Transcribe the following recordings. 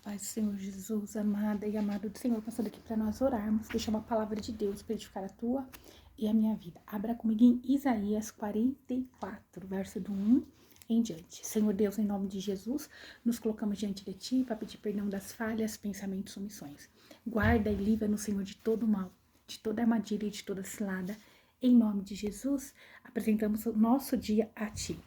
Paz do Senhor Jesus, amada e amado do Senhor, passando aqui para nós orarmos, deixar uma palavra de Deus para edificar a tua e a minha vida. Abra comigo em Isaías 44, verso do 1 em diante. Senhor Deus, em nome de Jesus, nos colocamos diante de Ti para pedir perdão das falhas, pensamentos, omissões. Guarda e livra-nos, Senhor, de todo mal, de toda armadilha e de toda cilada. Em nome de Jesus, apresentamos o nosso dia a Ti.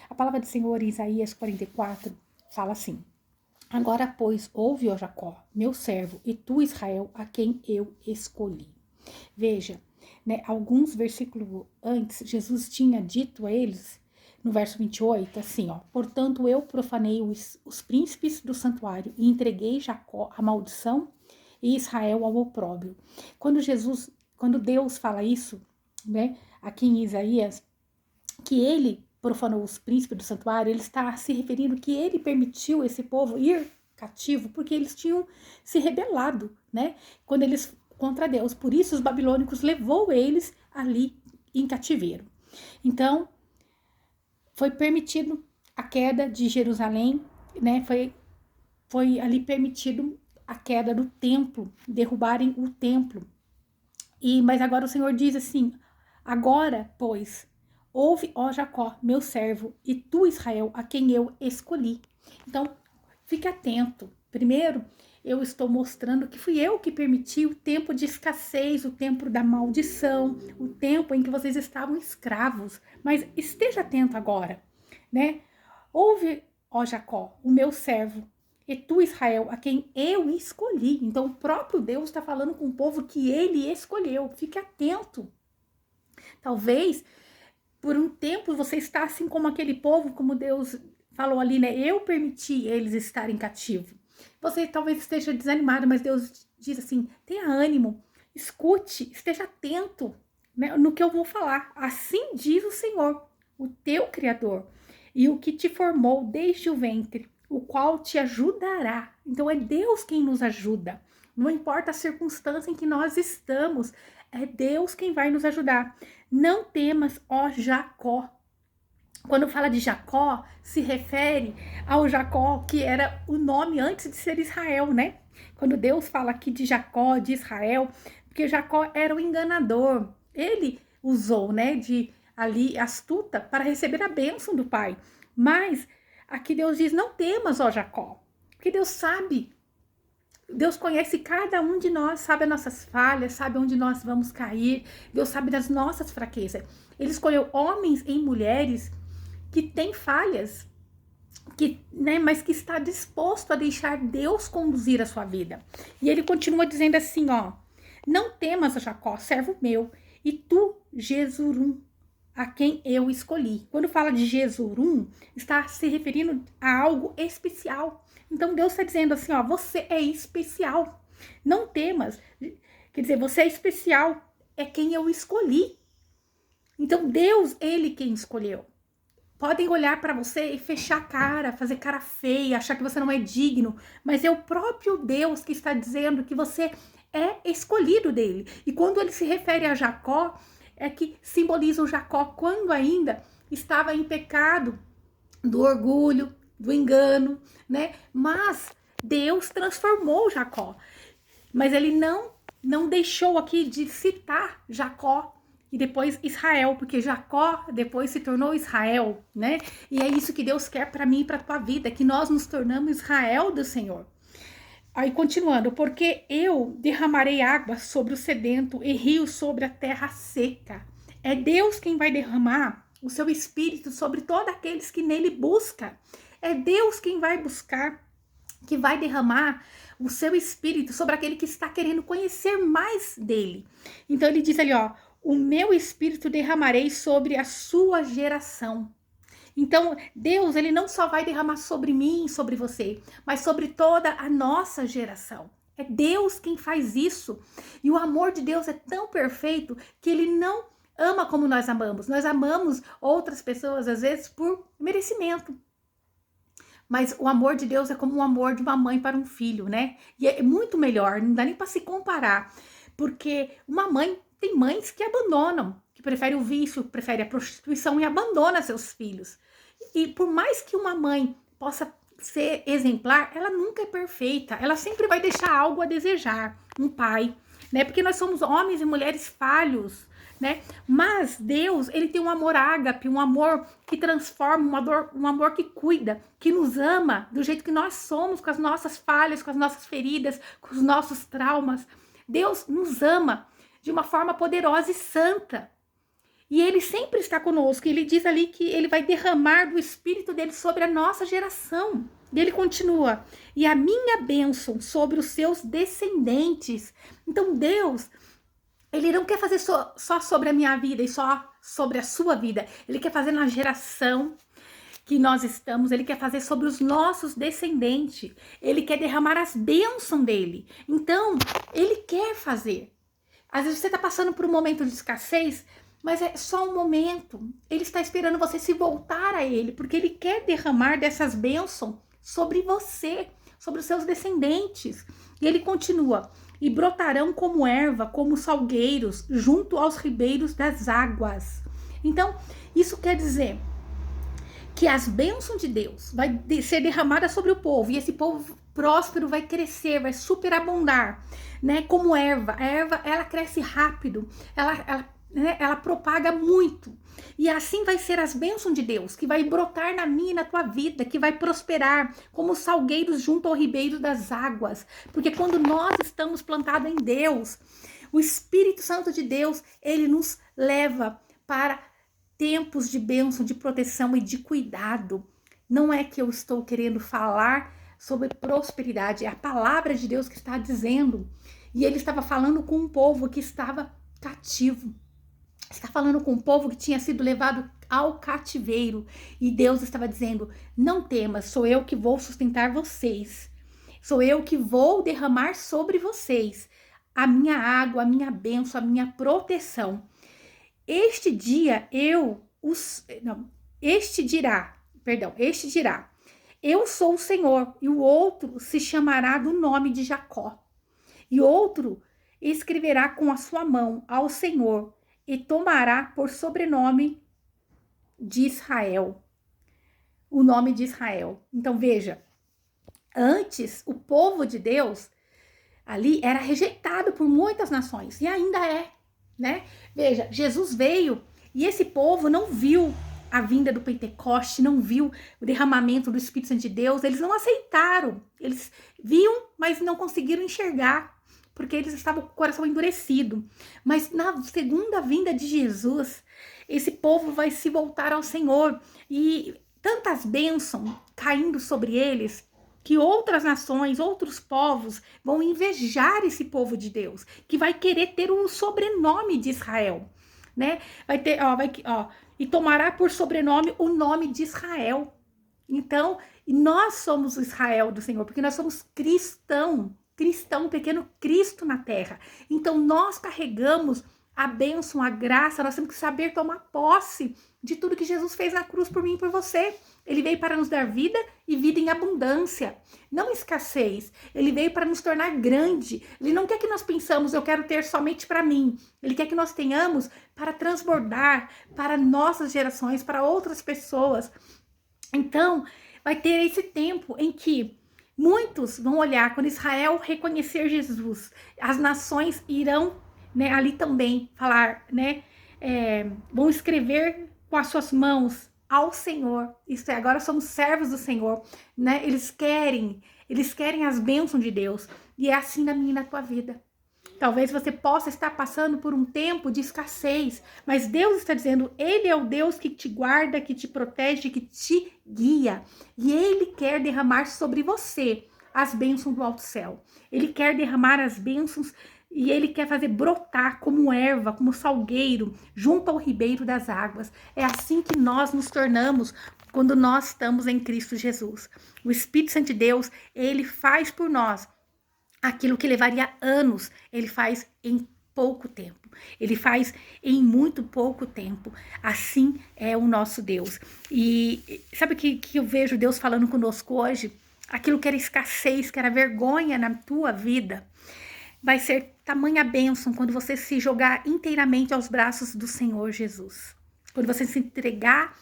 A palavra do Senhor em Isaías 44 fala assim: Agora, pois, ouve, ó Jacó, meu servo, e tu, Israel, a quem eu escolhi. Veja, né, alguns versículos antes, Jesus tinha dito a eles, no verso 28, assim, ó: Portanto, eu profanei os príncipes do santuário e entreguei Jacó à maldição e Israel ao opróbrio. Quando Deus fala isso, né, aqui em Isaías, que ele profanou os príncipes do santuário, ele está se referindo que ele permitiu esse povo ir cativo porque eles tinham se rebelado, né? Quando eles contra Deus. Por isso os babilônicos levou eles ali em cativeiro. Então, foi permitido a queda de Jerusalém, né? Foi ali permitido a queda do templo, derrubarem o templo. Mas agora o Senhor diz assim: agora, pois, ouve, ó Jacó, meu servo, e tu, Israel, a quem eu escolhi. Então, fique atento. Primeiro, eu estou mostrando que fui eu que permiti o tempo de escassez, o tempo da maldição, o tempo em que vocês estavam escravos. Mas esteja atento agora, né? Ouve, ó Jacó, o meu servo, e tu, Israel, a quem eu escolhi. Então, o próprio Deus está falando com o povo que ele escolheu. Fique atento. Talvez, por um tempo, você está assim como aquele povo, como Deus falou ali, né? Eu permiti eles estarem cativos. Você talvez esteja desanimado, mas Deus diz assim: tenha ânimo, escute, esteja atento, né, no que eu vou falar. Assim diz o Senhor, o teu Criador, e o que te formou desde o ventre, o qual te ajudará. Então é Deus quem nos ajuda. Não importa a circunstância em que nós estamos, é Deus quem vai nos ajudar. Não temas, ó Jacó. Quando fala de Jacó, se refere ao Jacó que era o nome antes de ser Israel, né? Quando Deus fala aqui de Jacó, de Israel, porque Jacó era o enganador. Ele usou, né, de ali astuta para receber a bênção do pai. Mas aqui Deus diz: não temas, ó Jacó, porque Deus sabe. Deus conhece cada um de nós, sabe as nossas falhas, sabe onde nós vamos cair. Deus sabe das nossas fraquezas. Ele escolheu homens e mulheres que têm falhas, mas que está disposto a deixar Deus conduzir a sua vida. E ele continua dizendo assim, ó: não temas, Jacó, servo meu, e tu, Jesurum, a quem eu escolhi. Quando fala de Jesurum, está se referindo a algo especial. Então Deus está dizendo assim, ó: você é especial. Não temas. Quer dizer, você é especial. É quem eu escolhi. Então Deus, ele quem escolheu. Podem olhar para você e fechar a cara, fazer cara feia, achar que você não é digno, mas é o próprio Deus que está dizendo que você é escolhido dele. E quando ele se refere a Jacó, é que simboliza o Jacó quando ainda estava em pecado, do orgulho, do engano, né? Mas Deus transformou Jacó. Mas ele não deixou aqui de citar Jacó e depois Israel, porque Jacó depois se tornou Israel, né? E é isso que Deus quer para mim e para tua vida, que nós nos tornamos Israel do Senhor. Aí continuando: porque eu derramarei água sobre o sedento e rios sobre a terra seca. É Deus quem vai derramar o seu espírito sobre todos aqueles que nele buscam. É Deus quem vai buscar, que vai derramar o seu espírito sobre aquele que está querendo conhecer mais dele. Então ele diz ali, ó: o meu espírito derramarei sobre a sua geração. Então, Deus, ele não só vai derramar sobre mim, sobre você, mas sobre toda a nossa geração. É Deus quem faz isso. E o amor de Deus é tão perfeito que ele não ama como nós amamos. Nós amamos outras pessoas, às vezes, por merecimento. Mas o amor de Deus é como o amor de uma mãe para um filho, né? E é muito melhor, não dá nem para se comparar. Porque uma mãe, tem mães que abandonam, que preferem o vício, preferem a prostituição e abandona seus filhos. E por mais que uma mãe possa ser exemplar, ela nunca é perfeita. Ela sempre vai deixar algo a desejar. Um pai, né? Porque nós somos homens e mulheres falhos, né? Mas Deus, ele tem um amor ágape, um amor que transforma, um amor que cuida, que nos ama do jeito que nós somos, com as nossas falhas, com as nossas feridas, com os nossos traumas. Deus nos ama de uma forma poderosa e santa. E ele sempre está conosco. Ele diz ali que ele vai derramar do Espírito dele sobre a nossa geração. E ele continua: e a minha bênção sobre os seus descendentes. Então Deus, ele não quer fazer só sobre a minha vida e só sobre a sua vida. Ele quer fazer na geração que nós estamos. Ele quer fazer sobre os nossos descendentes. Ele quer derramar as bênçãos dele. Então, ele quer fazer. Às vezes você está passando por um momento de escassez, mas é só um momento. Ele está esperando você se voltar a ele, porque ele quer derramar dessas bênçãos sobre você, sobre os seus descendentes. E ele continua: e brotarão como erva, como salgueiros, junto aos ribeiros das águas. Então, isso quer dizer que as bênçãos de Deus vai ser derramadas sobre o povo, e esse povo próspero vai crescer, vai superabundar, né? Como erva. A erva, ela cresce rápido, ela propaga muito. E assim vai ser as bênçãos de Deus, que vai brotar na minha e na tua vida, que vai prosperar como salgueiros junto ao ribeiro das águas. Porque quando nós estamos plantados em Deus, o Espírito Santo de Deus, ele nos leva para tempos de bênção, de proteção e de cuidado. Não é que eu estou querendo falar sobre prosperidade, é a palavra de Deus que está dizendo. E ele estava falando com um povo que estava cativo. Está falando com um povo que tinha sido levado ao cativeiro. E Deus estava dizendo: não temas, sou eu que vou sustentar vocês. Sou eu que vou derramar sobre vocês a minha água, a minha bênção, a minha proteção. Este dirá, eu sou o Senhor, e o outro se chamará do nome de Jacó. E outro escreverá com a sua mão ao Senhor, e tomará por sobrenome de Israel. O nome de Israel. Então veja, antes o povo de Deus ali era rejeitado por muitas nações, e ainda é, né? Veja, Jesus veio e esse povo não viu a vinda do Pentecoste, não viu o derramamento do Espírito Santo de Deus, eles não aceitaram, eles viam, mas não conseguiram enxergar, porque eles estavam com o coração endurecido. Mas na segunda vinda de Jesus, esse povo vai se voltar ao Senhor, e tantas bênçãos caindo sobre eles, que outras nações, outros povos vão invejar esse povo de Deus, que vai querer ter o sobrenome de Israel, né? Vai ter, e tomará por sobrenome o nome de Israel. Então, nós somos o Israel do Senhor, porque nós somos cristão, pequeno Cristo na terra. Então, nós carregamos a bênção, a graça, nós temos que saber tomar posse de tudo que Jesus fez na cruz por mim e por você. Ele veio para nos dar vida e vida em abundância, não escassez. Ele veio para nos tornar grande. Ele não quer que nós pensamos, eu quero ter somente para mim. Ele quer que nós tenhamos para transbordar para nossas gerações, para outras pessoas. Então, vai ter esse tempo em que muitos vão olhar, quando Israel reconhecer Jesus, as nações irão, né, ali também falar, né, vão escrever com as suas mãos ao Senhor. Isso é, agora somos servos do Senhor, né? Eles querem as bênçãos de Deus. E é assim na minha e na tua vida. Talvez você possa estar passando por um tempo de escassez, mas Deus está dizendo, Ele é o Deus que te guarda, que te protege, que te guia. E Ele quer derramar sobre você as bênçãos do alto céu. Ele quer derramar as bênçãos e Ele quer fazer brotar como erva, como salgueiro, junto ao ribeiro das águas. É assim que nós nos tornamos quando nós estamos em Cristo Jesus. O Espírito Santo de Deus, Ele faz por nós aquilo que levaria anos, Ele faz em pouco tempo. Ele faz em muito pouco tempo. Assim é o nosso Deus. E sabe o que eu vejo Deus falando conosco hoje? Aquilo que era escassez, que era vergonha na tua vida, vai ser tamanha bênção quando você se jogar inteiramente aos braços do Senhor Jesus. Quando você se entregar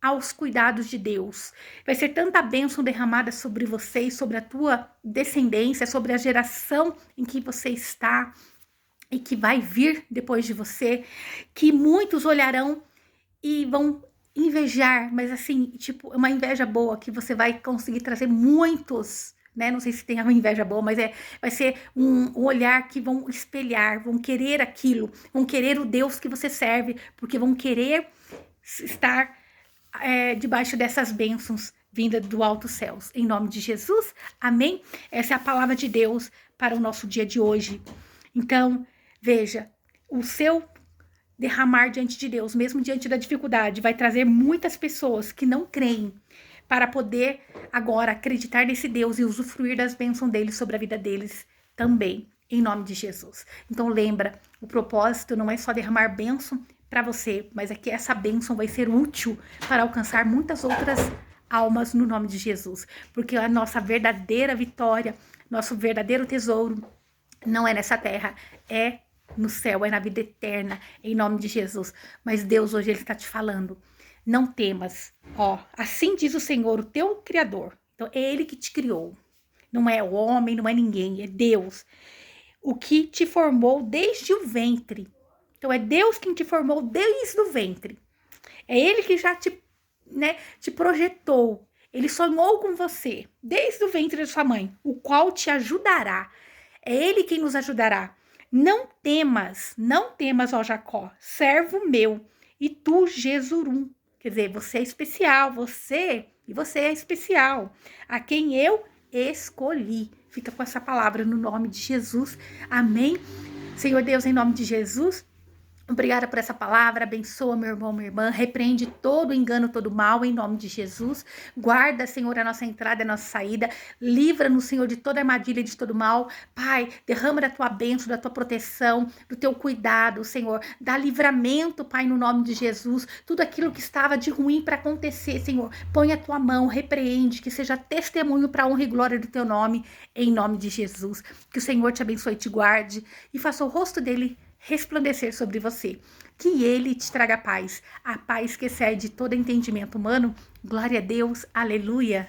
aos cuidados de Deus. Vai ser tanta bênção derramada sobre você e sobre a tua descendência, sobre a geração em que você está e que vai vir depois de você, que muitos olharão e vão invejar, mas assim, tipo, uma inveja boa, que você vai conseguir trazer muitos, né? Não sei se tem uma inveja boa, mas vai ser um olhar que vão espelhar, vão querer aquilo, vão querer o Deus que você serve, porque vão querer estar debaixo dessas bênçãos vindas do alto céus. Em nome de Jesus, amém? Essa é a palavra de Deus para o nosso dia de hoje. Então, veja, o seu derramar diante de Deus, mesmo diante da dificuldade, vai trazer muitas pessoas que não creem para poder agora acreditar nesse Deus e usufruir das bênçãos dele sobre a vida deles também, em nome de Jesus. Então lembra, o propósito não é só derramar bênção para você, mas é que essa bênção vai ser útil para alcançar muitas outras almas no nome de Jesus, porque a nossa verdadeira vitória, nosso verdadeiro tesouro não é nessa terra, é no céu, é na vida eterna, em nome de Jesus. Mas Deus hoje ele está te falando, não temas, ó, assim diz o Senhor, o teu Criador. Então é Ele que te criou, não é o homem, não é ninguém, é Deus, o que te formou desde o ventre. Então é Deus quem te formou desde o ventre, é Ele que já te projetou, Ele sonhou com você desde o ventre da sua mãe, o qual te ajudará, é Ele quem nos ajudará. Não temas, ó Jacó, servo meu, e tu, Jesurum. Quer dizer, você é especial, você é especial, a quem eu escolhi. Fica com essa palavra no nome de Jesus, amém? Senhor Deus, em nome de Jesus, obrigada por essa palavra, abençoa meu irmão, minha irmã, repreende todo engano, todo mal, em nome de Jesus. Guarda, Senhor, a nossa entrada e a nossa saída. Livra-nos, Senhor, de toda armadilha e de todo mal. Pai, derrama da tua bênção, da tua proteção, do teu cuidado, Senhor. Dá livramento, Pai, no nome de Jesus. Tudo aquilo que estava de ruim para acontecer, Senhor, põe a tua mão, repreende, que seja testemunho para a honra e glória do teu nome, em nome de Jesus. Que o Senhor te abençoe e te guarde e faça o rosto dele resplandecer sobre você, que ele te traga paz, a paz que excede todo entendimento humano. Glória a Deus, aleluia.